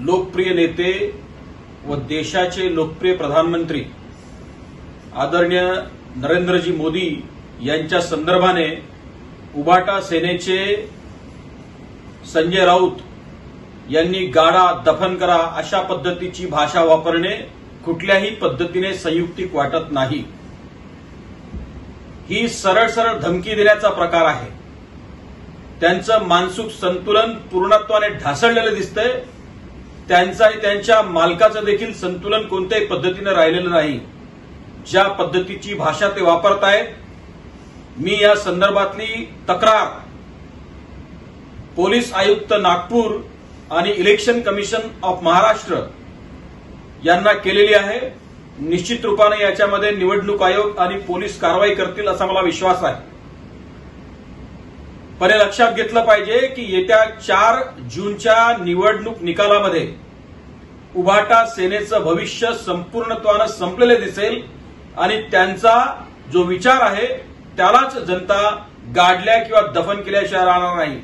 लोकप्रिय नेते व देशाचे लोकप्रिय प्रधानमंत्री आदरणीय नरेंद्रजी मोदी यांच्या संदर्भाने उभाटा सेनेचे संजय राऊत यांनी गाडा दफन करा अशा पद्धतीची भाषा वापरणे कुठल्याही पद्धतीने संयुक्तिक वाटत नाही। ही सरळ सरळ धमकी देण्याचा प्रकार आहे। त्यांचं मानसिक संतुलन पूर्णत्वाने ढासळलेलं दिसतंय। त्यांच्या मालकाचं देखील संतुलन कोणत्याही पद्धतीने राहिलेलं नाही। ज्या पद्धतीची भाषा ते वापरतायत, मी या संदर्भातली तक्रार पोलीस आयुक्त नागपूर आणि इलेक्शन कमिशन ऑफ महाराष्ट्र यांना केलेली आहे। निश्चित रूपाने याच्यामध्ये निवडणूक आयोग आणि पोलीस कारवाई करतील असा मला विश्वास आहे। पण हे लक्षात घेतलं पाहिजे की येत्या 4 जूनच्या निवडणूक निकालामध्ये उभाटा सेनेचं भविष्य संपूर्णत्वानं संपलेले दिसेल आणि त्यांचा जो विचार आहे त्यालाच जनता गाडल्या किंवा दफन केल्याशिवाय राहणार नाही।